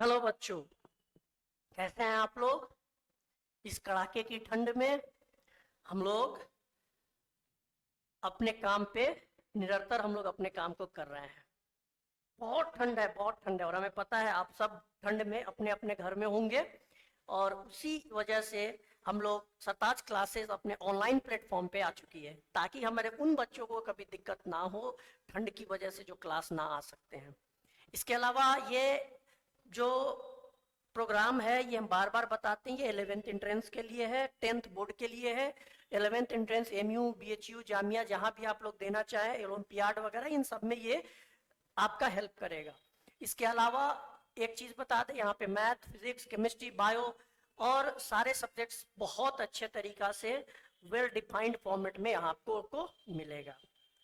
Hello बच्चों, कैसे हैं आप लोग। इस कड़ाके की ठंड में हम लोग अपने काम पे निरंतर हम लोग अपने काम को कर रहे हैं। बहुत ठंड है, बहुत ठंड है, और हमें पता है आप सब ठंड में अपने अपने घर में होंगे। और उसी वजह से हम लोग सरताज क्लासेस अपने ऑनलाइन प्लेटफॉर्म पे आ चुकी है, ताकि हमारे उन बच्चों को कभी दिक्कत ना हो ठंड की वजह से जो क्लास ना आ सकते हैं। इसके अलावा ये जो प्रोग्राम है ये हम बार बार बताते हैं, ये 11th एंट्रेंस के लिए है, 10th बोर्ड के लिए है। 11th entrance MU BHU Jamia जहां भी आप लोग देना चाहें, ओलंपियाड वगैरह, इन सब में ये आपका हेल्प करेगा। इसके अलावा एक चीज बता दें, यहाँ पे मैथ, फिजिक्स, केमिस्ट्री, बायो और सारे सब्जेक्ट्स बहुत अच्छे तरीका से वेल डिफाइंड फॉर्मेट में आपको मिलेगा।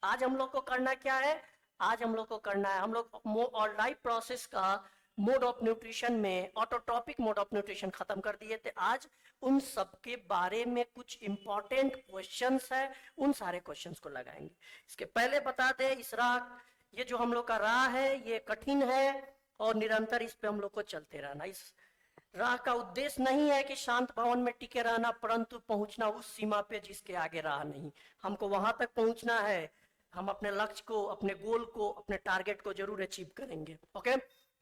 आज हम लोग को करना क्या है, आज हम लोग को करना है, हम लोग और लाइफ प्रोसेस का मोड ऑफ न्यूट्रिशन में ऑटोट्रॉपिक मोड ऑफ न्यूट्रिशन खत्म कर दिए थे। आज उन सब के बारे में कुछ इंपॉर्टेंट क्वेश्चंस है, उन सारे क्वेश्चंस को लगाएंगे। इसके पहले बता दें, इस राह ये जो हम लोग का राह है ये कठिन है और निरंतर इस पे हम लोग को चलते रहना। इस राह का उद्देश्य नहीं है कि शांत भवन में टिके रहना, परंतु पहुंचना उस सीमा पे जिसके आगे राह नहीं। हमको वहां तक पहुंचना है, हम अपने लक्ष्य को, अपने गोल को, अपने टारगेट को जरूर अचीव करेंगे। ओके,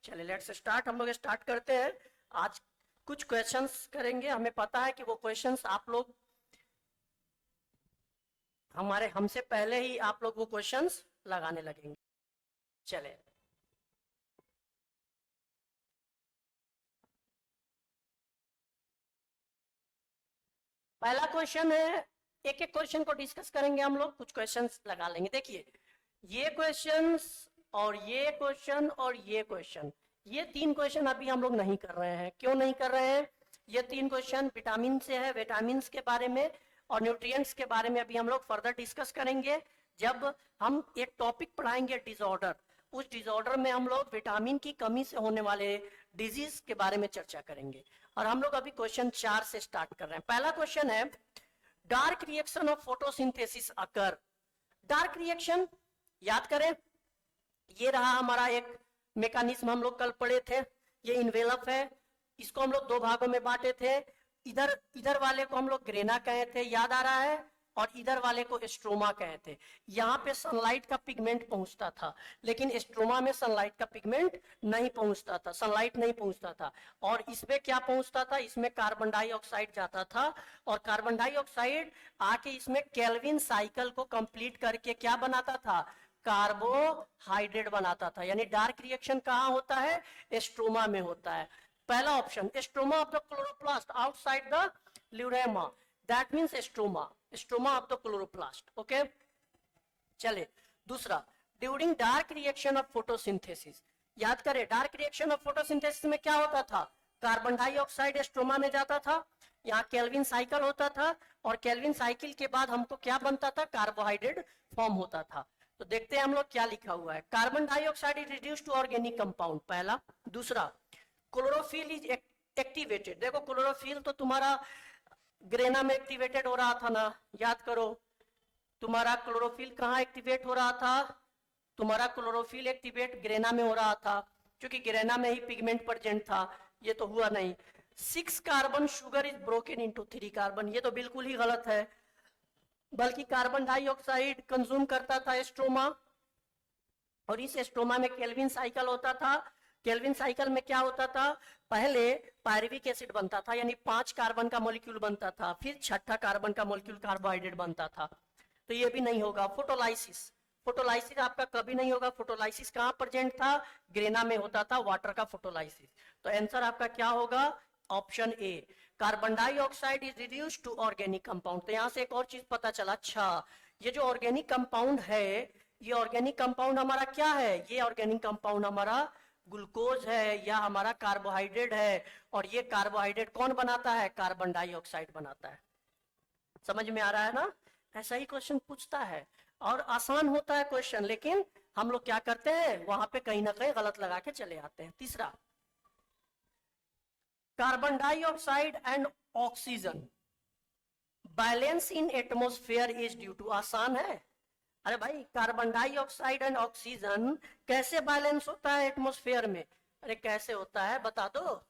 चलिए लेट्स स्टार्ट। हम लोग स्टार्ट करते हैं। आज कुछ क्वेश्चंस करेंगे। हमें पता है कि वो क्वेश्चंस आप लोग हमसे पहले ही आप लोग वो क्वेश्चंस लगाने लगेंगे। चले, पहला क्वेश्चन है, एक एक क्वेश्चन को डिस्कस करेंगे हम लोग, कुछ क्वेश्चंस लगा लेंगे। देखिए, ये क्वेश्चंस और ये क्वेश्चन और ये क्वेश्चन, ये तीन क्वेश्चन अभी हम लोग नहीं कर रहे हैं। क्यों नहीं कर रहे हैं? ये तीन क्वेश्चन विटामिन से है, विटामिन के बारे में और न्यूट्रिएंट्स के बारे में अभी हम लोग फर्दर डिस्कस करेंगे जब हम एक टॉपिक पढ़ाएंगे डिसऑर्डर। उस डिसऑर्डर में हम लोग विटामिन की कमी से होने वाले डिजीज के बारे में चर्चा करेंगे। और हम लोग अभी क्वेश्चन 4 से स्टार्ट कर रहे हैं। पहला क्वेश्चन है, dark reaction of photosynthesis occur. Dark reaction याद करें, ये रहा हमारा एक मैकेनिज्म, हम लोग कल पढ़े थे। ये इन्वेलप है, इसको हम लोग दो भागों में बांटे थे। इधर इधर वाले को हम लोग ग्रेना कहे थे, याद आ रहा है, और इधर वाले को स्ट्रोमा कहे थे। यहाँ पे सनलाइट का पिगमेंट पहुंचता था, लेकिन स्ट्रोमा में सनलाइट का पिगमेंट नहीं पहुंचता था, सनलाइट नहीं पहुंचता था। और इसमें क्या पहुंचता था, इसमें कार्बन डाइऑक्साइड जाता था, और कार्बन डाइऑक्साइड आके इसमें केल्विन साइकिल को कंप्लीट करके क्या बनाता था, कार्बोहाइड्रेट बनाता था। यानी डार्क रिएक्शन कहाँ होता है, स्ट्रोमा में होता है। पहला option, stroma of the chloroplast outside the lumen, that means stroma, stroma of the chloroplast. Okay, चले दूसरा, during dark reaction of photosynthesis. याद करें, डार्क रिएक्शन ऑफ फोटोसिंथेसिस में क्या होता था, कार्बन डाइऑक्साइड स्ट्रोमा में जाता था, यहाँ केल्विन साइकिल होता था, और केल्विन साइकिल के बाद हमको क्या बनता था, कार्बोहाइड्रेट फॉर्म होता था। तो देखते हैं हम लोग क्या लिखा हुआ है। Carbon dioxide is reduce to organic compound, पहला। दूसरा, क्लोरोफिल इज एक्टिवेटेड। देखो, क्लोरोफिल तो तुम्हारा ग्रेना में एक्टिवेटेड हो रहा था ना, याद करो। तुम्हारा क्लोरोफिल कहाँ एक्टिवेट हो रहा था, तुम्हारा क्लोरोफिल एक्टिवेट ग्रेना में हो रहा था, क्योंकि ग्रेना में ही पिगमेंट प्रेजेंट था। ये तो हुआ नहीं। 6 carbon sugar is broken into 3 carbon, ये तो बिल्कुल ही गलत है। बल्कि कार्बन डाइऑक्साइड कंज्यूम करता था स्ट्रोमा, और इस स्ट्रोमा में केल्विन साइकिल होता था। केल्विन साइकिल में क्या होता था, पहले पायरुविक एसिड बनता था, यानी 5 कार्बन का मॉलिक्यूल बनता था, फिर छठा कार्बन का मॉलिक्यूल कार्बोहाइड्रेट बनता था। तो ये भी नहीं होगा। फोटोलाइसिस, फोटोलाइसिस आपका कभी नहीं होगा। फोटोलाइसिस कहां प्रेजेंट था, ग्रेना में होता था, वाटर का फोटोलाइसिस। तो आंसर आपका क्या होगा, option A, carbon dioxide is reduce to organic compound. तो यहां से एक और चीज पता चला, अच्छा ये जो ऑर्गेनिक कंपाउंड है, ये ऑर्गेनिक कंपाउंड हमारा क्या है, ये ऑर्गेनिक कंपाउंड हमारा ग्लूकोज है या हमारा कार्बोहाइड्रेट है। और ये कार्बोहाइड्रेट कौन बनाता है, कार्बन डाइऑक्साइड बनाता है। समझ में आ रहा है ना, ऐसा ही क्वेश्चन पूछता है, और आसान होता है क्वेश्चन, लेकिन हम लोग क्या करते हैं, वहां पे कहीं ना कहीं गलत लगा के चले आते हैं। तीसरा, carbon dioxide and oxygen balance in atmosphere is due to, आसान है। अरे भाई, कार्बन डाइऑक्साइड एंड ऑक्सीजन कैसे बैलेंस होता है एटमोस्फेयर में, अरे कैसे होता है बता दो,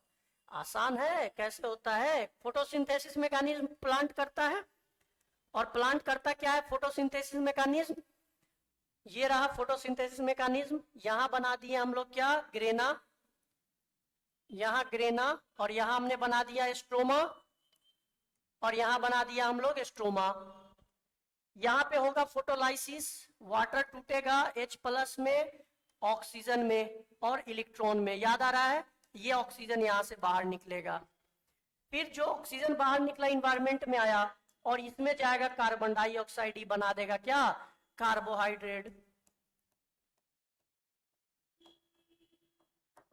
आसान है। कैसे होता है? फोटोसिंथेसिस मैकेनिज्म प्लांट करता है, और प्लांट करता क्या है फोटोसिंथेसिस मैकेनिज्म? ये रहा फोटोसिंथेसिस मैकेनिज्म। यहां बना दिए हम लोग क्या, ग्रेना, यहां ग्रेना, और यहां हमने बना दिया स्ट्रोमा, और यहां बना दिया हम लोग स्ट्रोमा। यहां पे होगा फोटोलाइसिस, वाटर टूटेगा H+ में, ऑक्सीजन में और इलेक्ट्रॉन में। याद आ रहा है? ये ऑक्सीजन यहां से बाहर निकलेगा। फिर जो ऑक्सीजन बाहर निकला इन्वायरमेंट में आया, और इसमें जाएगा कार्बन डाइऑक्साइड, ही बना देगा क्या, कार्बोहाइड्रेट।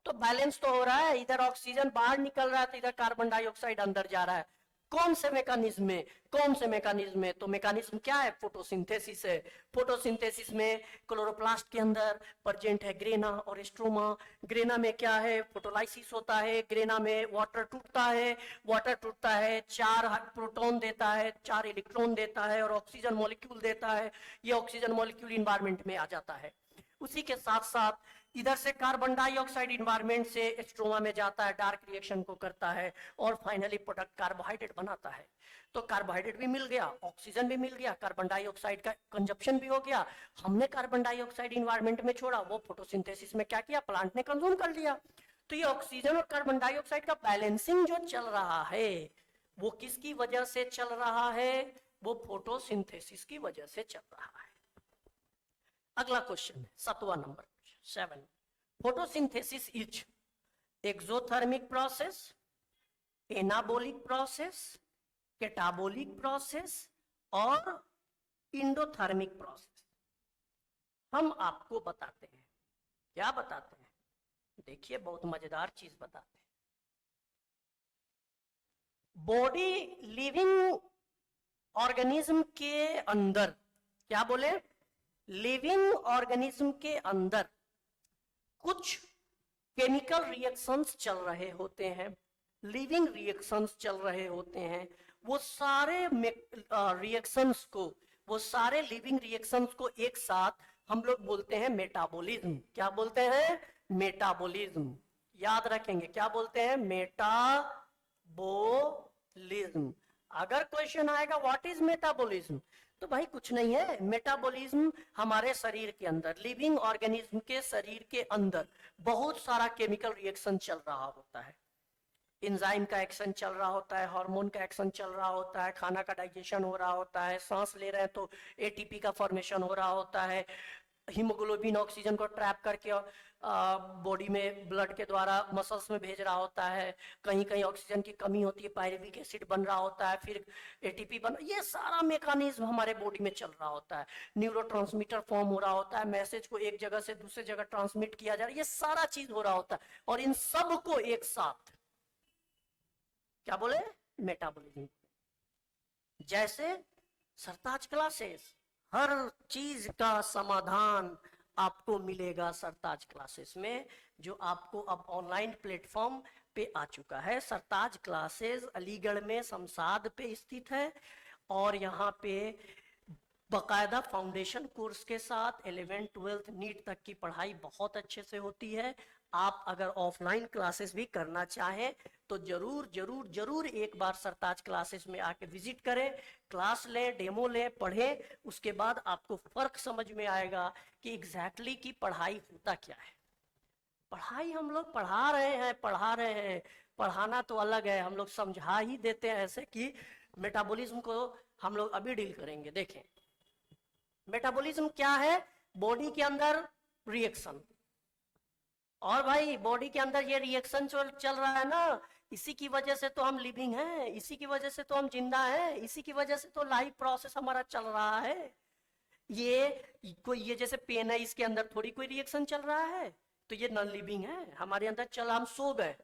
तो बैलेंस तो हो रहा है, इधर ऑक्सीजन बाहर निकल रहा है तो इधर कार्बन डाइऑक्साइड अंदर जा रहा है। कौन से मैकेनिज्म में? कौन से मैकेनिज्म में? तो मैकेनिज्म क्या है, फोटोसिंथेसिस है। फोटोसिंथेसिस में क्लोरोप्लास्ट के अंदर प्रेजेंट है ग्रेना और स्ट्रोमा। ग्रेना में क्या है, फोटोलाइसिस होता है। ग्रेना में वाटर टूटता है, वाटर टूटता है, 4 प्रोटॉन देता है, 4 इलेक्ट्रॉन देता है और ऑक्सीजन मॉलिक्यूल देता है। ये ऑक्सीजन मॉलिक्यूल इन्वायरमेंट में आ जाता है। उसी के साथ साथ इधर से कार्बन डाइऑक्साइड इन्वायरमेंट से स्ट्रोमा में जाता है, डार्क रिएक्शन को करता है, और फाइनली प्रोडक्ट कार्बोहाइड्रेट बनाता है। तो कार्बोहाइड्रेट भी मिल गया, ऑक्सीजन भी मिल गया, कार्बन डाइऑक्साइड का कंजप्शन भी हो गया। हमने कार्बन डाइऑक्साइड इन्वायरमेंट में छोड़ा, वो फोटोसिंथेसिस में क्या किया, प्लांट ने कंज्यूम कर लिया। तो ये ऑक्सीजन और कार्बन डाइऑक्साइड का बैलेंसिंग जो चल रहा है, वो किसकी वजह से चल रहा है, वो फोटोसिंथेसिस की वजह से चल रहा है। अगला क्वेश्चन है 7वां नंबर, 7। Photosynthesis is exothermic process, anabolic process, catabolic process और इंडोथर्मिक प्रोसेस। हम आपको बताते हैं, क्या बताते हैं, देखिए बहुत मजेदार चीज बताते हैं। बॉडी लिविंग ऑर्गेनिज्म के अंदर, क्या बोले, लिविंग ऑर्गेनिज्म के अंदर कुछ केमिकल रिएक्शंस चल रहे होते हैं, लिविंग रिएक्शंस चल रहे होते हैं। वो सारे रिएक्शंस को, वो सारे लिविंग रिएक्शंस को एक साथ हम लोग बोलते हैं मेटाबॉलिज्म। क्या बोलते हैं, मेटाबॉलिज्म। याद रखेंगे, क्या बोलते हैं, मेटाबॉलिज्म। अगर क्वेश्चन आएगा व्हाट इज मेटाबॉलिज्म, तो भाई कुछ नहीं है, मेटाबॉलिज्म हमारे शरीर के अंदर, लिविंग ऑर्गेनिज्म के शरीर के अंदर बहुत सारा केमिकल रिएक्शन चल रहा होता है। एंजाइम का एक्शन चल रहा होता है, हार्मोन का एक्शन चल रहा होता है, खाना का डाइजेशन हो रहा होता है, सांस ले रहे हैं तो एटीपी का फॉर्मेशन हो रहा होता है, हीमोग्लोबिन ऑक्सीजन को ट्रैप करके बॉडी में ब्लड के द्वारा मसल्स में भेज रहा होता है, कहीं कहीं ऑक्सीजन की कमी होती है, पायरुविक एसिड बन रहा होता है, फिर एटीपी बन, ये सारा मैकेनिज्म हमारे बॉडी में चल रहा होता है। न्यूरोट्रांसमीटर फॉर्म हो रहा होता है, मैसेज को एक जगह से दूसरे जगह ट्रांसमिट किया जा रहा है, ये सारा चीज हो रहा होता है। और इन सब को एक साथ क्या बोले, मेटाबॉलिज्म। जैसे सरताज क्लासेस, हर चीज का समाधान आपको मिलेगा सरताज क्लासेस में, जो आपको अब ऑनलाइन प्लेटफॉर्म पे आ चुका है। सरताज क्लासेस अलीगढ़ में शमशाद पे स्थित है, और यहाँ पे बकायदा फाउंडेशन कोर्स के साथ 11th 12th नीट तक की पढ़ाई बहुत अच्छे से होती है। आप अगर ऑफलाइन क्लासेस भी करना चाहें तो जरूर जरूर जरूर एक बार सरताज क्लासेस में आके विजिट करें, क्लास लें, डेमो लें, पढ़ें। उसके बाद आपको फर्क समझ में आएगा कि एग्जैक्टली की पढ़ाई होता क्या है। पढ़ाई हम लोग पढ़ा रहे हैं, पढ़ाना तो अलग है, हम लोग समझा ही देते हैं ऐसे कि मेटाबॉलिज्म को हम लोग अभी डील करेंगे। देखें मेटाबॉलिज्म क्या है, बॉडी के अंदर रिएक्शन, और भाई बॉडी के अंदर ये रिएक्शन चल रहा है ना, इसी की वजह से तो हम लिविंग हैं, इसी की वजह से तो हम जिंदा हैं, इसी की वजह से तो लाइफ प्रोसेस हमारा चल रहा है। ये जैसे पेन है, इसके अंदर थोड़ी कोई रिएक्शन चल रहा है, तो ये नॉन लिविंग है, हमारे अंदर चल, हम सो गए,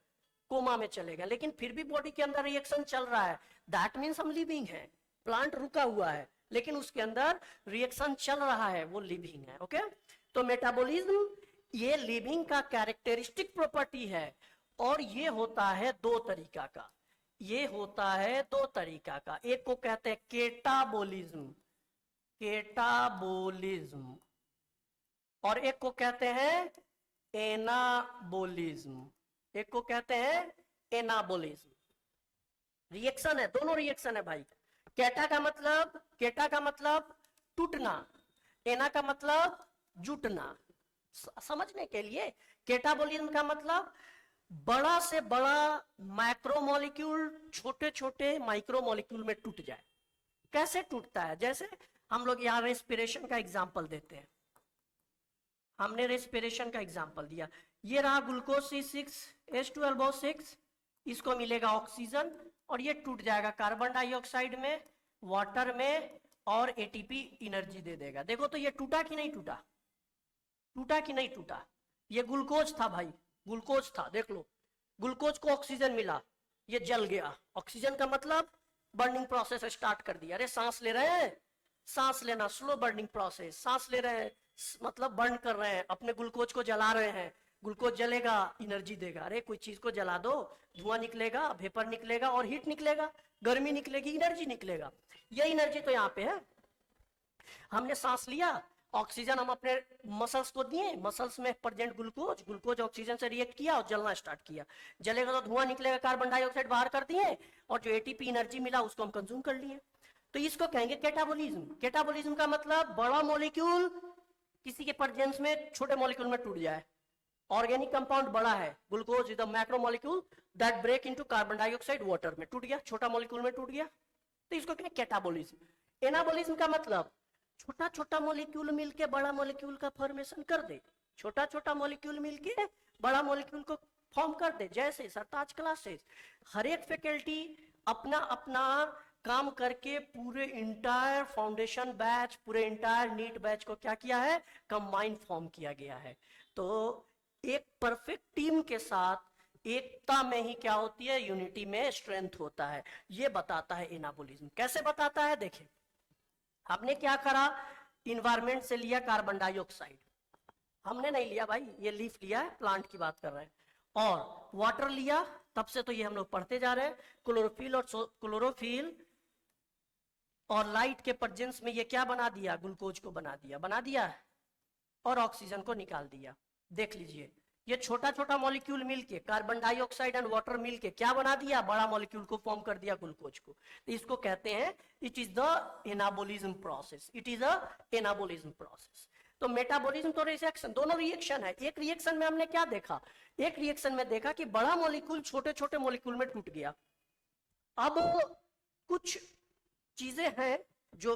कोमा में चले गए, लेकिन फिर भी बॉडी के अंदर रिएक्शन चल रहा है, दैट मीन्स हम लिविंग है। प्लांट रुका हुआ है लेकिन उसके अंदर रिएक्शन चल रहा है, वो लिविंग है। ओके, तो मेटाबॉलिज्म ये लिविंग का कैरेक्टरिस्टिक प्रॉपर्टी है, और ये होता है दो तरीका का, ये होता है दो तरीका का। एक को कहते हैं केटाबोलिज्म, केटाबोलिज्म, और एक को कहते हैं एनाबोलिज्म, एक को कहते हैं एनाबोलिज्म। रिएक्शन है, दोनों रिएक्शन है भाई। केटा का मतलब टूटना, एना का मतलब जुटना। समझने के लिए केटाबोलिज्म का मतलब बड़ा से बड़ा मैक्रोमोलिक्यूल छोटे छोटे माइक्रोमोलिक्यूल में टूट जाए। कैसे टूटता है? जैसे हम लोग यहाँ रेस्पिरेशन का एग्जांपल देते हैं। हमने रेस्पिरेशन का एग्जांपल दिया, ये रहा ग्लूकोज C6H12O6, इसको मिलेगा ऑक्सीजन और ये टूट जाएगा कार्बन डाइऑक्साइड में, वाटर में, और एटीपी एनर्जी दे देगा। देखो तो ये टूटा कि नहीं टूटा? टूटा कि नहीं टूटा? ये ग्लूकोज था भाई, ग्लूकोज था, देख लो, ग्लूकोज को ऑक्सीजन मिला, ये जल गया। ऑक्सीजन का मतलब बर्निंग प्रोसेस स्टार्ट कर दिया। अरे सांस ले रहे हैं, सांस लेना स्लो बर्निंग प्रोसेस, सांस ले रहे हैं मतलब बर्न कर रहे हैं, अपने ग्लूकोज को जला रहे हैं, ग्लूकोज जलेगा एनर्जी देगा। अरे कोई चीज को जला दो, धुआं निकलेगा, वेपर निकलेगा और हीट निकलेगा, गर्मी निकलेगी, एनर्जी निकलेगा। ये एनर्जी तो यहाँ पे है। हमने सांस लिया, ऑक्सीजन हम अपने मसल्स को दिए, मसल्स में प्रेजेंट ग्लूकोज, ग्लूकोज ऑक्सीजन से रिएक्ट किया और जलना स्टार्ट किया। जलेगा तो धुआं निकलेगा, कार्बन डाइऑक्साइड बाहर कर दिए और जो एटीपी एनर्जी मिला उसको हम कंज्यूम कर लिए। तो इसको कहेंगे कैटाबोलिज्म। कैटाबोलिज्म का मतलब बड़ा मॉलिक्यूल किसी के प्रेजेंस में छोटे मॉलिक्यूल में टूट जाए। ऑर्गेनिक कंपाउंड बड़ा है, glucose is the macro molecule that break into carbon dioxide water में, टूट गया, छोटा मॉलिक्यूल में टूट गया, तो इसको कहेंगे कैटाबोलिज्म। एनाबोलिज्म का मतलब छोटा छोटा मॉलिक्यूल मिलके बड़ा मॉलिक्यूल का फॉर्मेशन कर दे, छोटा छोटा मॉलिक्यूल मिलके बड़ा मॉलिक्यूल को फॉर्म कर दे। जैसे सरताज क्लासेस, हर एक फैकल्टी अपना अपना काम करके पूरे इंटायर फाउंडेशन बैच, पूरे इंटायर नीट बैच को क्या किया है, कंबाइन फॉर्म किया गया है। तो एक परफेक्ट टीम के साथ एकता में ही क्या होती है, यूनिटी में स्ट्रेंथ होता है। ये बताता है एनाबोलिज्म। कैसे बताता है? देखिए, हमने क्या करा, इन्वायरमेंट से लिया कार्बन डाइऑक्साइड, हमने नहीं लिया भाई, ये लीफ लिया है, प्लांट की बात कर रहे हैं, और वाटर लिया, तब से तो ये हम लोग पढ़ते जा रहे हैं, क्लोरोफिल और लाइट के प्रेजेंस में ये क्या बना दिया, ग्लूकोज को बना दिया और ऑक्सीजन को निकाल दिया। देख लीजिए, ये छोटा छोटा मॉलिक्यूल मिलके, कार्बन डाइऑक्साइड एंड वाटर मिलके क्या बना दिया, बड़ा मॉलिक्यूल को फॉर्म कर दिया, ग्लूकोज को। तो इसको कहते हैं it is the anabolism process, it is a anabolism process. तो मेटाबॉलिज्म तो रिएक्शन, दोनों रिएक्शन है। एक रिएक्शन में हमने क्या देखा, एक रिएक्शन में देखा कि बड़ा मॉलिक्यूल छोटे छोटे मॉलिक्यूल में टूट गया। अब कुछ चीजें हैं जो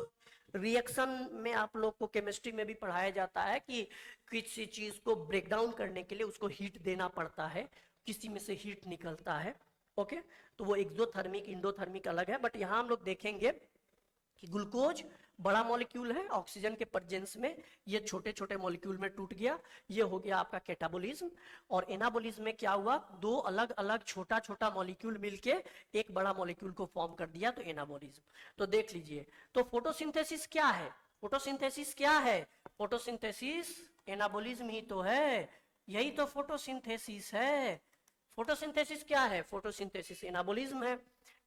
रिएक्शन में आप लोग को केमिस्ट्री में भी पढ़ाया जाता है कि किसी चीज को ब्रेक डाउन करने के लिए उसको हीट देना पड़ता है, किसी में से हीट निकलता है। ओके, तो वो एक्सोथर्मिक इंडोथर्मिक अलग है, बट यहां हम लोग देखेंगे कि ग्लूकोज बड़ा मॉलिक्यूल है, ऑक्सीजन के प्रेजेंस में ये छोटे छोटे मॉलिक्यूल में टूट गया, ये हो गया आपका कैटाबोलिज्म। और एनाबोलिज्म में क्या हुआ, दो अलग अलग छोटा छोटा मॉलिक्यूल मिलके एक बड़ा मॉलिक्यूल को फॉर्म कर दिया, तो एनाबोलिज्म। तो देख लीजिए, तो फोटोसिंथेसिस क्या है, फोटोसिंथेसिस क्या है, फोटोसिंथेसिस एनाबोलिज्म ही तो है, यही तो फोटोसिंथेसिस है। फोटोसिंथेसिस क्या है, फोटोसिंथेसिस एनाबोलिज्म है,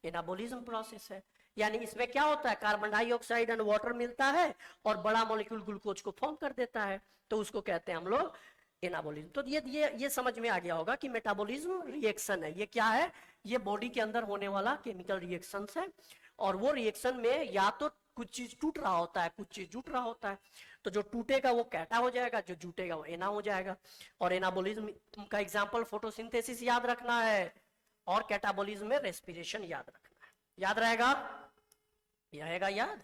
एनाबोलिज्म प्रोसेस है। यानी इसमें क्या होता है, कार्बन डाइऑक्साइड एंड वाटर मिलता है और बड़ा मॉलिक्यूल ग्लूकोज को फॉर्म कर देता है, तो उसको कहते हैं हम लोग एनाबोलिज्म। तो ये समझ में आ गया होगा कि मेटाबॉलिज्म रिएक्शन है। ये क्या है, ये बॉडी के अंदर होने वाला केमिकल रिएक्शन है, और वो रिएक्शन में या तो कुछ चीज टूट रहा होता है, कुछ चीज जुट रहा होता है। तो जो टूटेगा वो कैटा हो जाएगा, जो जुटेगा वो एना हो जाएगा। और एनाबोलिज्म का एग्जाम्पल फोटोसिंथेसिस याद रखना है, और कैटाबोलिज्म में रेस्पिरेशन याद रखना है। याद रहेगा, रहेगा याद,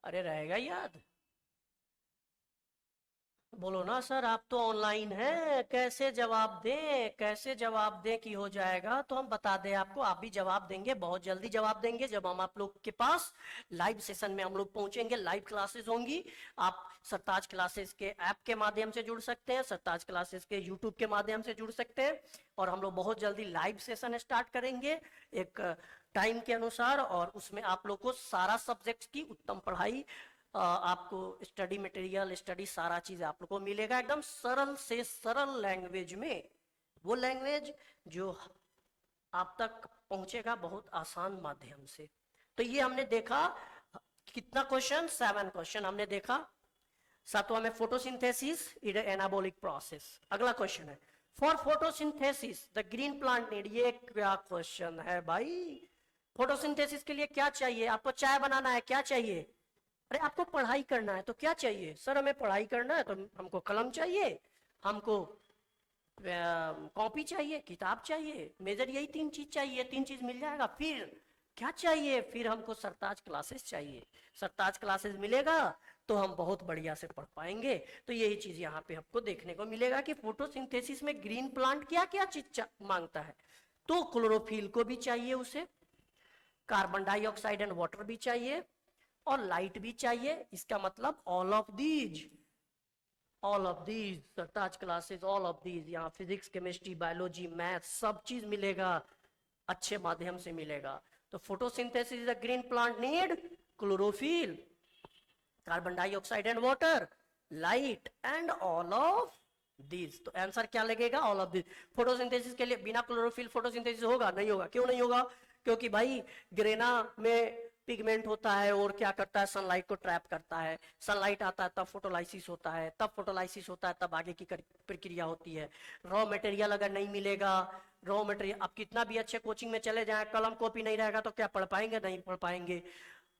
अरे रहेगा याद, बोलो ना सर, आप तो ऑनलाइन हैं, कैसे जवाब दें, कैसे जवाब दें कि हो जाएगा। तो हम बता दें आपको, आप भी जवाब देंगे, बहुत जल्दी जवाब देंगे जब हम आप लोग के पास लाइव सेशन में हम लोग पहुंचेंगे। लाइव क्लासेस होंगी, आप सरताज क्लासेस के ऐप के माध्यम से जुड़ सकते हैं, सरताज क्लासेस के यूट्यूब के माध्यम से जुड़ सकते हैं, और हम लोग बहुत जल्दी लाइव सेशन स्टार्ट करेंगे एक टाइम के अनुसार, और उसमें आप लोग को सारा सब्जेक्ट की उत्तम पढ़ाई, आपको स्टडी मटेरियल, स्टडी सारा चीज आप लोग को मिलेगा एकदम सरल से सरल लैंग्वेज में, वो लैंग्वेज जो आप तक पहुंचेगा बहुत आसान माध्यम से। तो ये हमने देखा कितना क्वेश्चन, 7 क्वेश्चन हमने देखा। सातवां में फोटोसिंथेसिस इज एनाबोलिक प्रोसेस। अगला क्वेश्चन है for photosynthesis the green plant need, ये क्या क्वेश्चन है भाई। फोटोसिंथेसिस के लिए क्या चाहिए आपको? चाय बनाना है, क्या चाहिए? अरे आपको पढ़ाई करना है तो क्या चाहिए? सर हमें पढ़ाई करना है तो हमको कलम चाहिए, हमको कॉपी चाहिए, किताब चाहिए, मेजर, यही तीन चीज चाहिए, तीन चीज मिल जाएगा। फिर क्या चाहिए? फिर हमको सरताज क्लासेस चाहिए। सरताज क्लासेस मिलेगा तो हम बहुत बढ़िया से पढ़ पाएंगे। तो यही चीज यहाँ पे आपको देखने को मिलेगा कि फोटोसिंथेसिस में ग्रीन प्लांट क्या क्या चीज मांगता है। तो क्लोरोफिल को भी चाहिए उसे, कार्बन डाइऑक्साइड एंड वाटर भी चाहिए, और लाइट भी चाहिए। इसका मतलब all of these Sartaj classes, all of these, यहाँ फिजिक्स, केमिस्ट्री, बायोलॉजी, मैथ, सब चीज मिलेगा, अच्छे माध्यम से मिलेगा। तो photosynthesis is a green plant need chlorophyll, carbon dioxide and water, light and all of this. तो आंसर क्या लगेगा? All of this. फोटोसिंथेसिस के लिए बिना क्लोरोफिल फोटोसिंथेसिस होगा? नहीं होगा। क्यों नहीं होगा? क्योंकि भाई ग्रेना में पिगमेंट होता है और क्या करता है, सनलाइट को ट्रैप करता है। सनलाइट आता है तब फोटोलाइसिस होता है, तब फोटोलाइसिस होता है तब आगे की प्रक्रिया होती है। रॉ मटेरियल अगर नहीं मिलेगा, रॉ मटेरियल, आप कितना भी अच्छे कोचिंग में चले जाएं, कलम कॉपी नहीं रहेगा तो क्या पढ़ पाएंगे? नहीं पढ़ पाएंगे।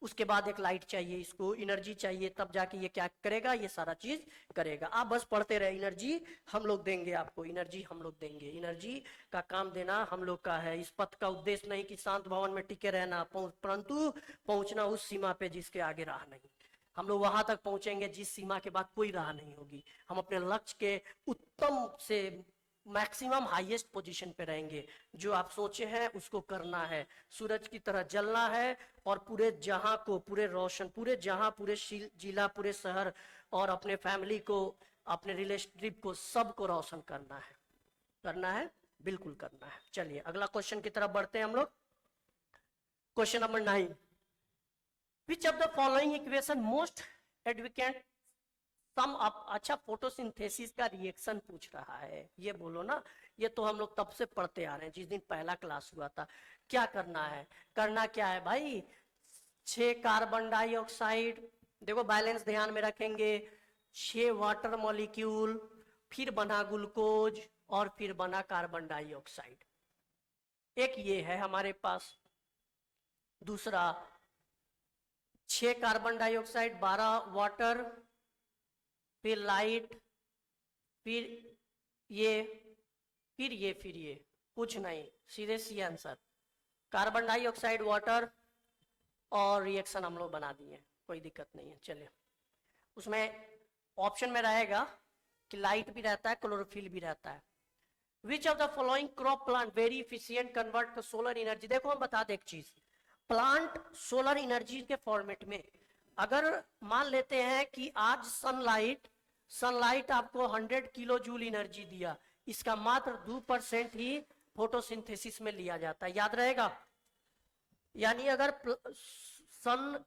उसके बाद एक लाइट चाहिए, इसको एनर्जी चाहिए, तब जाके ये क्या करेगा, ये सारा चीज करेगा। आप बस पढ़ते रहे, एनर्जी हम लोग देंगे आपको, एनर्जी हम लोग देंगे, एनर्जी का काम देना हम लोग का है। इस पथ का उद्देश्य नहीं कि शांत भवन में टिके रहना, परंतु पहुंचना उस सीमा पे जिसके आगे राह नहीं। हम लोग वहां तक पहुंचेंगे जिस सीमा के बाद कोई राह नहीं होगी। हम अपने लक्ष्य के उत्तम से मैक्सिमम हाईएस्ट पोजीशन पे रहेंगे। जो आप सोचे हैं उसको करना है, सूरज की तरह जलना है, और पूरे जहां को, पूरे रोशन, पूरे जहां, पूरे जिला, पूरे शहर, और अपने फैमिली को, अपने रिलेशनशिप को, सबको रोशन करना है। करना है, बिल्कुल करना है। चलिए अगला क्वेश्चन की तरफ बढ़ते हैं हम लोग। Question number 9, which of the following equation most advocate sum up. अच्छा, फोटोसिंथेसिस का रिएक्शन पूछ रहा है, ये बोलो ना। ये तो हम लोग तब से पढ़ते आ रहे हैं, जिस दिन पहला क्लास हुआ था। क्या करना है? करना क्या है भाई? 6 कार्बन डाइऑक्साइड, देखो बैलेंस ध्यान में रखेंगे, 6 वाटर मॉलिक्यूल, फिर बना ग्लूकोज, और फिर बना कार्बन डाइऑक्साइड। एक ये है हमारे पास। दूसरा 6 कार्बन डाइऑक्साइड, 12 वाटर, फिर लाइट, फिर ये, फिर ये, फिर ये, कुछ नहीं, सीधे C answer. Carbon dioxide, water, और रिएक्शन हम लोग बना दिए, कोई दिक्कत नहीं है। चलिए, उसमें ऑप्शन में रहेगा कि लाइट भी रहता है, क्लोरोफिल भी रहता है। Which of the following crop plant very efficient convert solar energy. देखो हम बता दें एक चीज, प्लांट सोलर एनर्जी के फॉर्मेट में, अगर मान लेते हैं कि आज सनलाइट आपको 100 किलो जूल एनर्जी दिया, इसका मात्र 2% ही फोटोसिंथेसिस में लिया जाता है, याद रहेगा। यानी अगर सन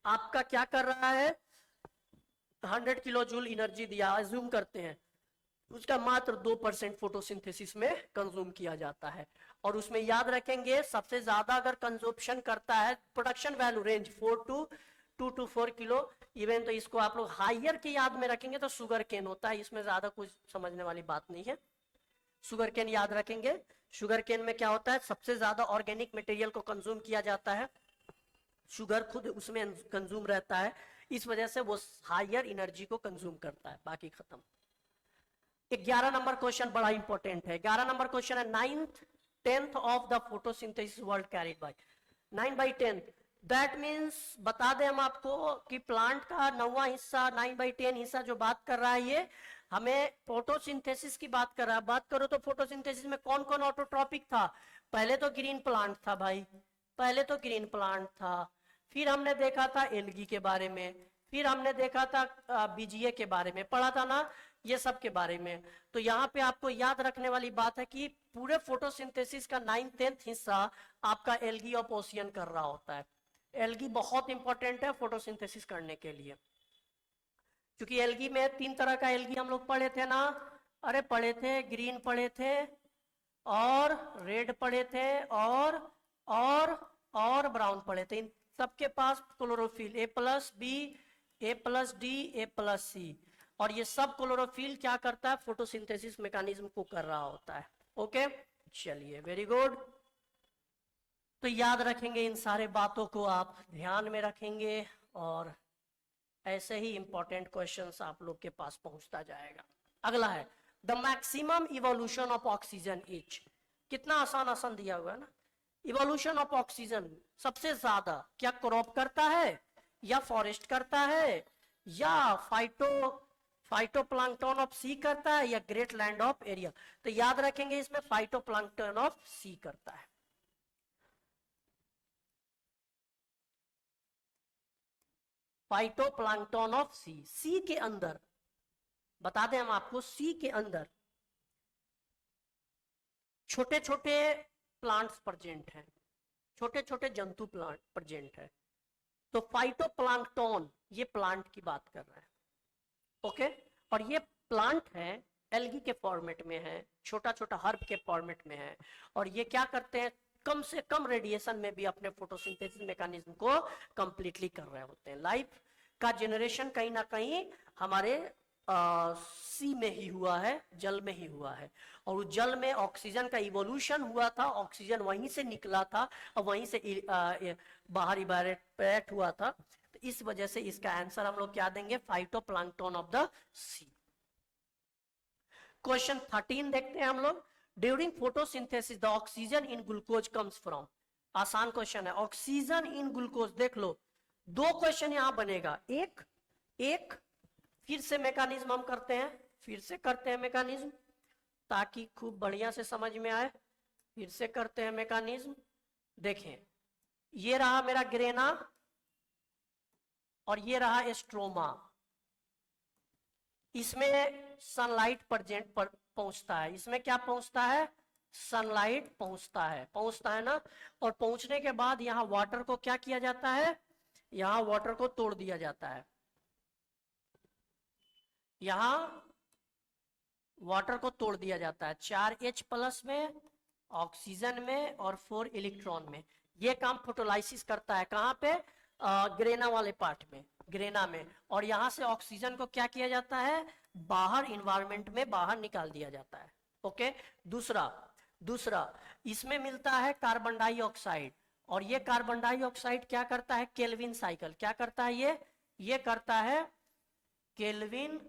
आपका क्या कर रहा है, 100 किलो जूल एनर्जी दिया, अज्यूम करते हैं, उसका मात्र 2% फोटोसिंथेसिस में कंज्यूम किया जाता है। और उसमें याद रखेंगे सबसे ज्यादा अगर कंजप्शन करता है, production value range 2 to 4 kilo. Even तो इसको आप लोग हाइयर की याद में रखेंगे तो शुगर केन होता है, इसमें ज्यादा कुछ समझने वाली बात नहीं है। शुगर केन याद रखेंगे, शुगर केन में क्या होता है, सबसे ज्यादा ऑर्गेनिक मटेरियल को कंज्यूम किया जाता है, शुगर खुद उसमें कंज्यूम रहता है, इस वजह से वो हाइयर एनर्जी को कंज्यूम करता है। बाकी खत्म। 11 नंबर क्वेश्चन बड़ा इंपॉर्टेंट है। 11 नंबर क्वेश्चन है, 9/10 of the photosynthesis world carried by 9/10। That means बता दें हम आपको कि प्लांट का 9वां हिस्सा, 9/10 हिस्सा जो बात कर रहा है, ये हमें फोटोसिंथेसिस की बात कर रहा है। बात करो तो फोटोसिंथेसिस में कौन कौन ऑटोट्रॉपिक था? पहले तो ग्रीन प्लांट था भाई, पहले तो ग्रीन प्लांट था, फिर हमने देखा था एल्गी के बारे में, फिर हमने देखा था बीजीए के बारे में, पढ़ा था ना ये सब के बारे में। तो यहाँ पे आपको याद रखने वाली बात है कि पूरे फोटोसिंथेसिस का 9/10 हिस्सा आपका एल्गी ऑफ ओशियन कर रहा होता है। एल्गी बहुत इंपॉर्टेंट है फोटोसिंथेसिस करने के लिए, क्योंकि एल्गी में 3 तरह का एल्गी हम लोग पढ़े थे ना। अरे पढ़े थे, ग्रीन पढ़े थे, और रेड पढ़े थे, और ब्राउन पढ़े थे। इन सबके पास क्लोरोफिल A+B, A+D, A+C, और ये सब क्लोरोफिल क्या करता है, फोटोसिंथेसिस मैकेनिज्म को कर रहा होता है। ओके, चलिए, वेरी गुड। तो याद रखेंगे इन सारे बातों को, आप ध्यान में रखेंगे और ऐसे ही इंपॉर्टेंट क्वेश्चंस आप लोग के पास पहुंचता जाएगा। अगला है the maximum evolution of oxygen is. कितना आसान आसान दिया हुआ है ना। इवोल्यूशन ऑफ ऑक्सीजन सबसे ज्यादा क्या क्रॉप करता है, या फॉरेस्ट करता है, या फाइटोप्लैंक्टन ऑफ सी करता है, या ग्रेट लैंड ऑफ एरिया। तो याद रखेंगे इसमें फाइटोप्लैंक्टन ऑफ सी करता है। फाइटोप्लैंक्टन ऑफ सी, सी के अंदर बता दें हम आपको, सी के अंदर छोटे छोटे प्लांट्स प्रेजेंट हैं, छोटे छोटे जंतु प्लांट प्रेजेंट है। तो फाइटोप्लैंक्टन ये प्लांट की बात कर रहा है। ओके, और ये प्लांट है, एल्गी के फॉर्मेट में है, छोटा छोटा हर्ब के फॉर्मेट में है, और ये क्या करते हैं, कम से कम रेडिएशन में भी अपने फोटोसिंथेसिस मैकेनिज्म को कंप्लीटली कर रहे होते हैं। लाइफ का जनरेशन कहीं ना कहीं हमारे सी में ही हुआ है, जल में ही हुआ है, और उस जल में ऑक्सीजन का इवोल्यूशन हुआ था, ऑक्सीजन वहीं से निकला था और वहीं से बाहर इवेपोरेट हुआ था। तो इस वजह से इसका आंसर हम लोग क्या देंगे, phytoplankton of the sea. Question 13 देखते हैं हम लोग। During photosynthesis the oxygen in glucose comes from. आसान क्वेश्चन है, ऑक्सीजन इन ग्लूकोज। देख लो, दो क्वेश्चन यहां बनेगा, एक एक फिर से मैकेनिज्म हम करते हैं, फिर से करते हैं मैकेनिज्म ताकि खूब बढ़िया से समझ में आए। फिर से करते हैं मैकेनिज्म। देखें, ये रहा मेरा ग्रेना और ये रहा एस्ट्रोमा। इसमें सनलाइट प्रेजेंट पर पहुंचता है, इसमें क्या पहुंचता है, सनलाइट पहुंचता है ना। और पहुंचने के बाद यहां वाटर को क्या किया जाता है, यहां वाटर को तोड़ दिया जाता है, यहां वाटर को तोड़ दिया जाता है 4H+ में, ऑक्सीजन में और 4 इलेक्ट्रॉन में। ये काम फोटोलाइसिस करता है, कहां पे, ग्रेना वाले पार्ट में, ग्रेना में। और यहां से ऑक्सीजन को क्या किया जाता है, बाहर इन्वायरमेंट में बाहर निकाल दिया जाता है। ओके, दूसरा इसमें मिलता है कार्बन डाइऑक्साइड, और ये कार्बन डाइऑक्साइड क्या करता है, केल्विन साइकिल। क्या करता है ये करता है केल्विन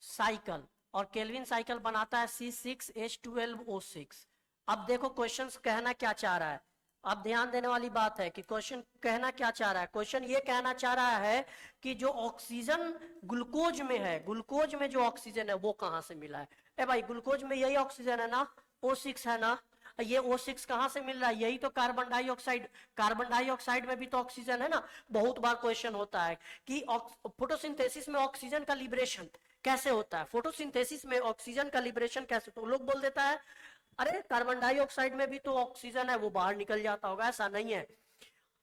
साइकिल, और केल्विन साइकिल बनाता है C6H12O6। अब देखो क्वेश्चन कहना क्या चाह रहा है, अब ध्यान देने वाली बात है कि क्वेश्चन कहना क्या चाह रहा है। क्वेश्चन ये कहना चाह रहा है कि जो ऑक्सीजन ग्लूकोज में है, ग्लूकोज में जो ऑक्सीजन है वो कहां से मिला है। ए भाई, ग्लूकोज में यही ऑक्सीजन है ना, O6 है ना, ये O6 कहां से मिल रहा है, यही तो कार्बन डाइऑक्साइड, कार्बन डाइऑक्साइड में भी तो ऑक्सीजन है ना। बहुत बार क्वेश्चन होता है कि फोटोसिंथेसिस में ऑक्सीजन का लिबरेशन कैसे होता है, फोटोसिंथेसिस में ऑक्सीजन का लिबरेशन कैसे, तो लोग बोल देता है अरे कार्बन डाइऑक्साइड में भी तो ऑक्सीजन है, वो बाहर निकल जाता होगा। ऐसा नहीं है,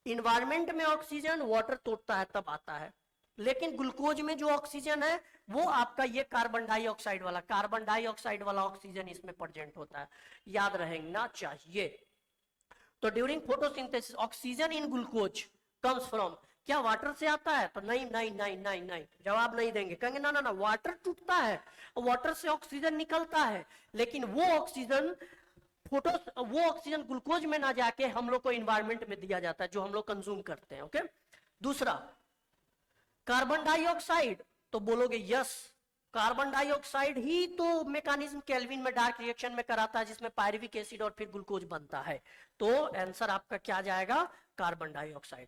इन्वायरमेंट में ऑक्सीजन वाटर तोड़ता है तब आता है, लेकिन ग्लूकोज में जो ऑक्सीजन है वो आपका ये कार्बन डाइऑक्साइड वाला ऑक्सीजन इसमें प्रेजेंट होता है, याद रहना चाहिए। तो during photosynthesis oxygen in glucose comes from, क्या वाटर से आता है, तो नहीं नहीं नहीं नहीं नहीं, जवाब नहीं देंगे, कहेंगे ना ना ना, वाटर टूटता है, वाटर से ऑक्सीजन निकलता है, लेकिन वो ऑक्सीजन ग्लूकोज में ना जाके हम लोग को इन्वायरमेंट में दिया जाता है, जो हम लोग कंज्यूम करते हैं। ओके, दूसरा कार्बन डाइऑक्साइड, तो बोलोगे यस, कार्बन डाइऑक्साइड ही तो मैकेनिज्म केल्विन में डार्क रिएक्शन में कराता है, जिसमें पायरुविक एसिड और फिर ग्लूकोज बनता है। तो आंसर आपका क्या जाएगा, carbon dioxide.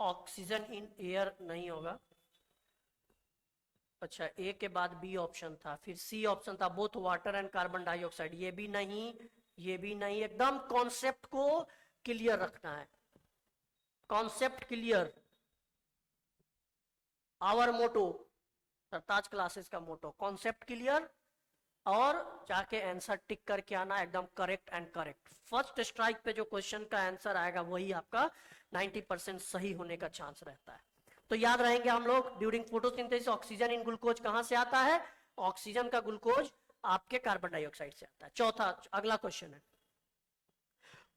Oxygen in air नहीं होगा, अच्छा, ए के बाद बी ऑप्शन था, फिर सी ऑप्शन था, both water and carbon dioxide, ये भी नहीं, ये भी नहीं। एकदम कॉन्सेप्ट को क्लियर रखना है, concept clear, our motto, Sartaj classes का मोटो, कॉन्सेप्ट क्लियर, और जाके आंसर टिक करके आना एकदम correct and correct. First strike पे जो क्वेश्चन का आंसर आएगा वही आपका 90% सही होने का चांस रहता है। तो याद रहेंगे हम लोग, during photosynthesis oxygen in glucose कहां से आता है, ऑक्सीजन का ग्लूकोज आपके कार्बन डाइऑक्साइड से आता है। चौथा, अगला क्वेश्चन है,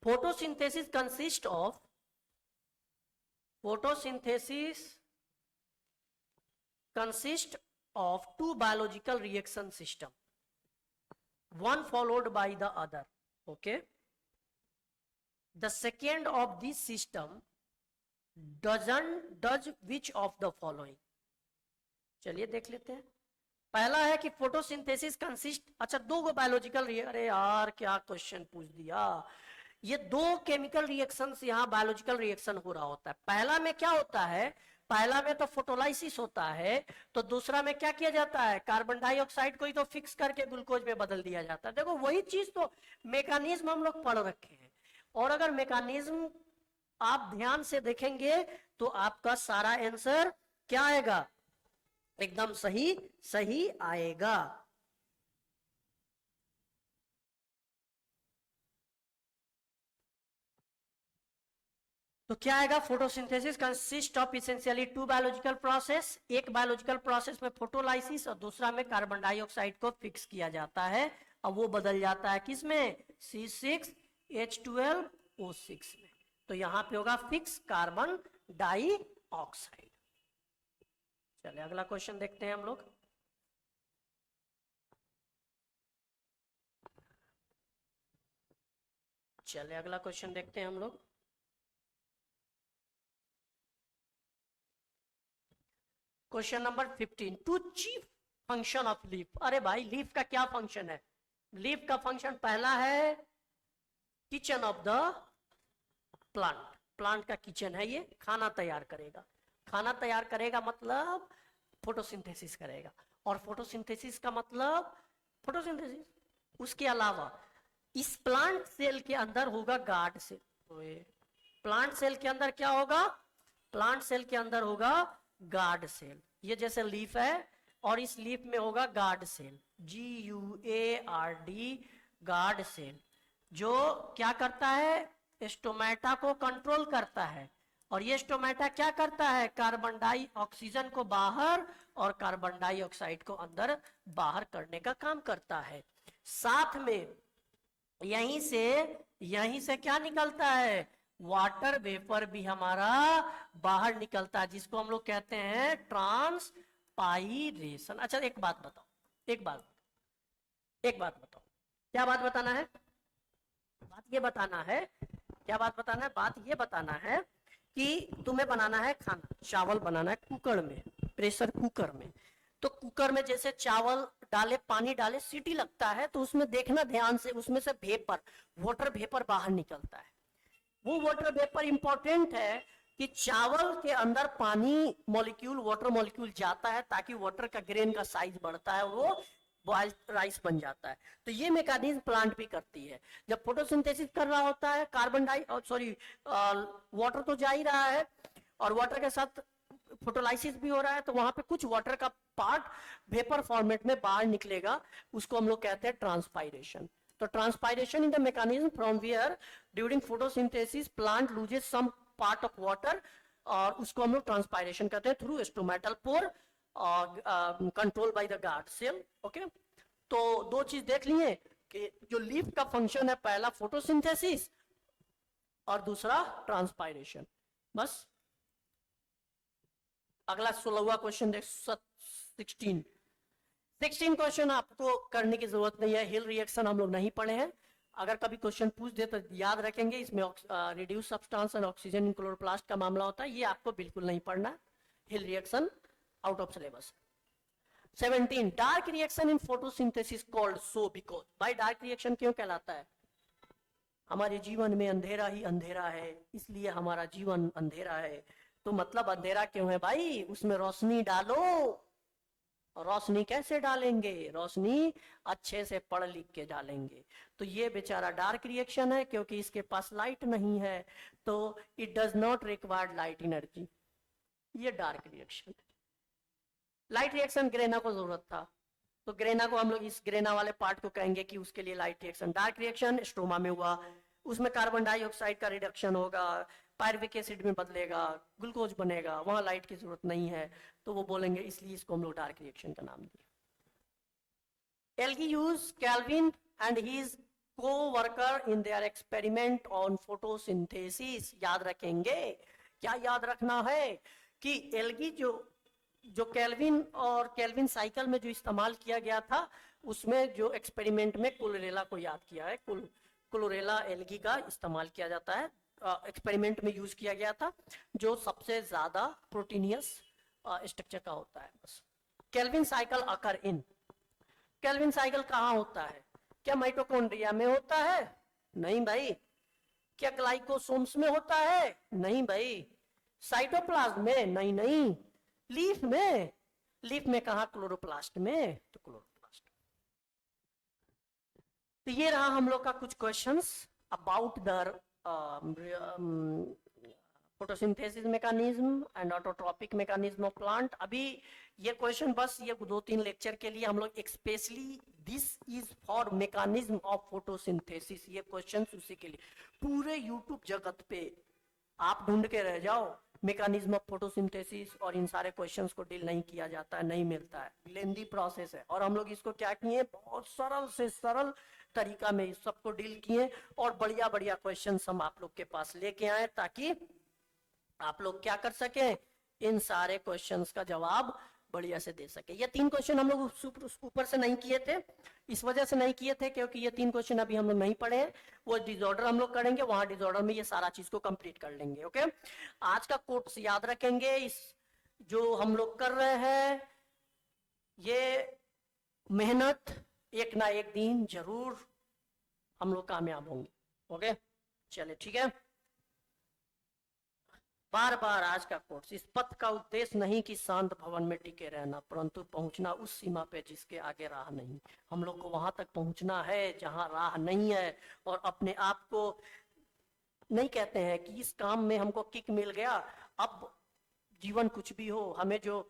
photosynthesis consist of, photosynthesis consist of two biological reaction system, one followed by the other. Okay, the second of this system does which of the following? चलिए देख लेते हैं. पहला है कि फोटोसिंथेसिस कंसिस्ट, अच्छा दो गो बायोलॉजिकल, अरे यार क्या क्वेश्चन पूछ दिया. ये दो केमिकल रिएक्शन यहाँ बायोलॉजिकल रिएक्शन हो रहा होता है. पहला में क्या होता है, पहला में तो फोटोलाइसिस होता है, तो दूसरा में क्या किया जाता है, कार्बन डाइऑक्साइड को ही तो फिक्स करके ग्लूकोज में बदल दिया जाता है. देखो वही चीज तो मैकेनिज्म हम लोग पढ़ रखे हैं, और अगर मैकेनिज्म आप ध्यान से देखेंगे तो आपका सारा आंसर क्या आएगा, एकदम सही सही आएगा. तो क्या आएगा, photosynthesis consist of essentially two biological process, एक बायोलॉजिकल प्रोसेस में फोटोलाइसिस और दूसरा में कार्बन डाइऑक्साइड को फिक्स किया जाता है. अब वो बदल जाता है किसमें, C6H12O6 में. तो यहां पे होगा फिक्स कार्बन डाइऑक्साइड. चलिए अगला क्वेश्चन देखते हैं हम लोग. चलिए अगला क्वेश्चन देखते हैं हम लोग. Question number 15, two chief function of leaf. अरे भाई लीफ का क्या फंक्शन है, लीफ का फंक्शन पहला है kitchen of the plant. Plant का किचन है ये, खाना तैयार करेगा. खाना तैयार करेगा मतलब फोटोसिंथेसिस करेगा, और फोटोसिंथेसिस का मतलब फोटोसिंथेसिस. उसके अलावा इस प्लांट सेल के अंदर होगा गार्ड सेल. प्लांट सेल के अंदर क्या होगा, प्लांट सेल के अंदर होगा गार्ड सेल. ये जैसे लीफ है और इस लीफ में होगा guard cell, GUARD, guard cell, जो क्या करता है, स्टोमेटा को कंट्रोल करता है. और ये स्टोमेटा क्या करता है, कार्बन डाई ऑक्सीजन को बाहर और कार्बन डाइऑक्साइड को अंदर बाहर करने का काम करता है. साथ में यहीं से क्या निकलता है, वाटर वेपर भी हमारा बाहर निकलता है, जिसको हम लोग कहते हैं ट्रांसपाइरेशन. अच्छा एक बात बताओ, क्या बात बताना है, बात ये बताना है, क्या बात बताना है, बात ये बताना है कि तुम्हें बनाना है खाना, चावल बनाना है कुकर में, प्रेशर कुकर में. तो कुकर में जैसे चावल डाले, पानी डाले, सीटी लगता है, तो उसमें देखना ध्यान से, उसमें से वेपर, वाटर वेपर बाहर निकलता है. वो वाटर वेपर इंपॉर्टेंट है कि चावल के अंदर पानी मॉलिक्यूल, वाटर मॉलिक्यूल जाता है, ताकि वाटर का ग्रेन का साइज बढ़ता है, वो बॉइल्ड राइस बन जाता है. तो ये मैकेनिज्म प्लांट भी करती है. जब फोटोसिंथेसिस कर रहा होता है, कार्बन वाटर तो जा ही रहा है, और वाटर के साथ फोटोलाइसिस भी हो रहा है, तो वहां पे कुछ वाटर का पार्ट वेपर फॉर्मेट में बाहर निकलेगा, उसको हम लोग कहते हैं ट्रांसपाइरेशन. तो transpiration in the mechanism from where during photosynthesis plant loses some part of water, और उसको हम लोग ट्रांसपाइरेशन कहते हैं through stomatal pore control by the guard cell. Okay, तो दो चीज देख लिए कि जो लीफ का फंक्शन है, पहला फोटोसिंथेसिस और दूसरा ट्रांसपाइरेशन. बस अगला 16वां क्वेश्चन देख, 16 क्वेश्चन आपको करने की जरूरत नहीं है, हिल रिएक्शन हम लोग नहीं पढ़े हैं. अगर कभी क्वेश्चन पूछ दे तो याद रखेंगे, इसमें reduce substance and oxygen in chloroplast का मामला होता है, ये आपको बिल्कुल नहीं पढ़ना. Hill reaction out of syllabus. 17, dark reaction in photosynthesis called so because. भाई डार्क रिएक्शन क्यों कहलाता है, हमारे जीवन में अंधेरा ही अंधेरा है, इसलिए हमारा जीवन अंधेरा है. तो मतलब अंधेरा क्यों है भाई, उसमें रोशनी डालो. रोशनी कैसे डालेंगे, रोशनी अच्छे से पढ़ लिख के डालेंगे. तो ये बेचारा डार्क रिएक्शन है, क्योंकि इसके पास लाइट नहीं है, तो it does not require light energy. ये dark reaction. Light reaction grana को जरूरत था, तो ग्रेना को हम लोग इस ग्रेना वाले पार्ट को कहेंगे कि उसके लिए light reaction. Dark reaction stroma में हुआ, उसमें कार्बन डाइऑक्साइड का रिडक्शन होगा, पायरुविक एसिड में बदलेगा, ग्लूकोज बनेगा, वहां लाइट की जरूरत नहीं है, तो वो बोलेंगे, इसलिए इसको हम लोग डार्क रिएक्शन का नाम दिया. Algae use Calvin and his co-worker in their experiment on photosynthesis. याद रखेंगे, क्या याद रखना है कि एल्गी जो जो केल्विन और केल्विन साइकिल में जो इस्तेमाल किया गया था, उसमें जो एक्सपेरिमेंट में क्लोरेला को याद किया है, क्लोरेला एल्गी का इस्तेमाल किया जाता है, एक्सपेरिमेंट में यूज किया गया था, जो सबसे ज्यादा प्रोटीनियस स्ट्रक्चर का होता है। बस केल्विन साइकिल अकर इन, केल्विन साइकिल कहाँ होता है? क्या माइटोकॉन्ड्रिया में होता है? नहीं भाई। क्या ग्लाइकोसोम्स में होता है? नहीं भाई। साइटोप्लाज्म में? नहीं नहीं। लीफ में? लीफ में कहा? क्लोरोप्लास्ट में। तो क्लोरोप्लास्ट। तो ये रहा हम लोग का कुछ questions about the photosynthesis mechanism and autotrophic mechanism of plant. अभी ये क्वेश्चन बस ये 2-3 लेक्चर के लिए हम लोग specially this is for mechanism of photosynthesis, ये क्वेश्चन उसी के लिए। पूरे यूट्यूब जगत पे आप ढूंढ के रह जाओ मैकेनिज्म ऑफ फोटोसिंथेसिस, और इन सारे क्वेश्चंस को डील नहीं किया जाता है, नहीं मिलता है, लेंदी प्रोसेस है। और हम लोग इसको क्या किए, बहुत सरल से सरल तरीका में इस सबको डील किए, और बढ़िया बढ़िया क्वेश्चंस हम आप लोग के पास लेके आए, ताकि आप लोग क्या कर सके, इन सारे क्वेश्चंस का जवाब बढ़िया से दे सके। ये 3 क्वेश्चन हम लोग ऊपर से नहीं किए थे, इस वजह से नहीं किए थे क्योंकि ये 3 क्वेश्चन अभी हम लोग नहीं पढ़े हैं, वो डिसऑर्डर हम लोग करेंगे, वहां डिसऑर्डर में ये सारा चीज को कंप्लीट कर लेंगे। ओके, आज का कोट्स याद रखेंगे, इस जो हम लोग कर रहे हैं ये मेहनत एक ना एक दिन जरूर हम लोग कामयाब होंगे। ओके चले ठीक है। बार बार आज का कोर्स, इस पथ का उद्देश्य नहीं कि शांत भवन में टिके रहना, परंतु पहुंचना उस सीमा पे जिसके आगे राह नहीं। हम लोग को वहां तक पहुंचना है जहां राह नहीं है, और अपने आप को नहीं कहते हैं कि इस काम में हमको किक मिल गया, अब जीवन कुछ भी हो, हमें जो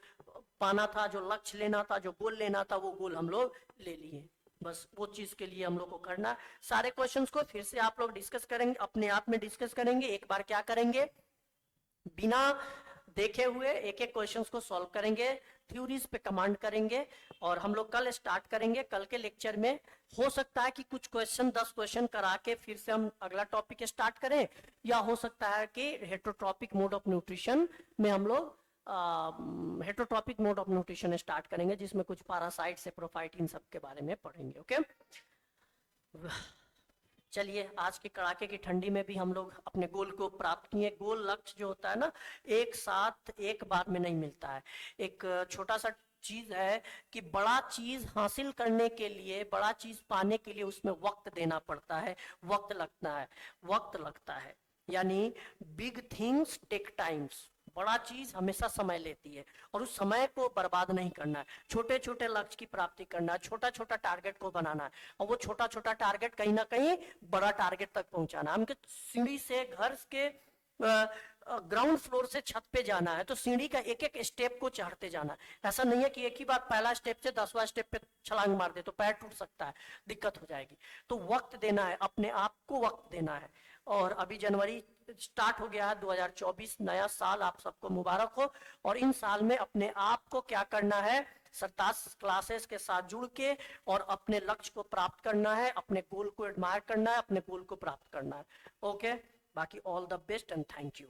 पाना था, जो लक्ष्य लेना था, जो गोल लेना था, वो गोल हम लोग ले लिए। बस वो चीज के लिए हम लोग को करना। सारे क्वेश्चंस को फिर से आप लोग डिस्कस करेंगे, अपने आप में डिस्कस करेंगे। एक बार क्या करेंगे, बिना देखे हुए एक एक क्वेश्चंस को सॉल्व करेंगे, थ्योरीज पे कमांड करेंगे, और हम लोग कल स्टार्ट करेंगे। कल के लेक्चर में हो सकता है कि कुछ क्वेश्चन 10 क्वेश्चन करा के फिर से हम अगला टॉपिक स्टार्ट करें, या हो सकता है कि हेटरोट्रॉपिक मोड ऑफ न्यूट्रिशन में हम लोग heterotrophic mode of nutrition start करेंगे, जिसमें कुछ पैरासाइट से प्रोफाइट इन सब के बारे में पढ़ेंगे। ओके चलिए, आज की कड़ाके की ठंडी में भी हम लोग अपने गोल को प्राप्त किए। गोल लक्ष्य जो होता है ना, एक साथ एक बार में नहीं मिलता है। एक छोटा सा चीज है कि बड़ा चीज हासिल करने के लिए, बड़ा चीज पाने के लिए उसमें वक्त देना पड़ता है, वक्त लगता है, वक्त लगता है। यानी बिग थिंग्स टेक टाइम्स, बड़ा चीज हमेशा समय लेती है, और उस समय को बर्बाद नहीं करना है। छोटे छोटे लक्ष्य की प्राप्ति करना है, छोटा छोटा टारगेट को बनाना है, और वो छोटा छोटा टारगेट कहीं ना कहीं बड़ा टारगेट तक पहुंचाना है। हमके सीढ़ी से घर के ग्राउंड फ्लोर से छत पे जाना है, तो सीढ़ी का एक एक स्टेप को चढ़ते जाना है। ऐसा नहीं है कि एक ही बार पहला स्टेप से 10वां स्टेप पे छलांग मार दे तो पैर टूट सकता है, दिक्कत हो जाएगी। तो वक्त देना है, अपने आप को वक्त देना है। और अभी जनवरी स्टार्ट हो गया है, 2024 नया साल आप सबको मुबारक हो। और इन साल में अपने आप को क्या करना है, 27 क्लासेस के साथ जुड़ के और अपने लक्ष्य को प्राप्त करना है, अपने गोल को एडमायर करना है, अपने गोल को प्राप्त करना है। ओके बाकी all the best and thank you.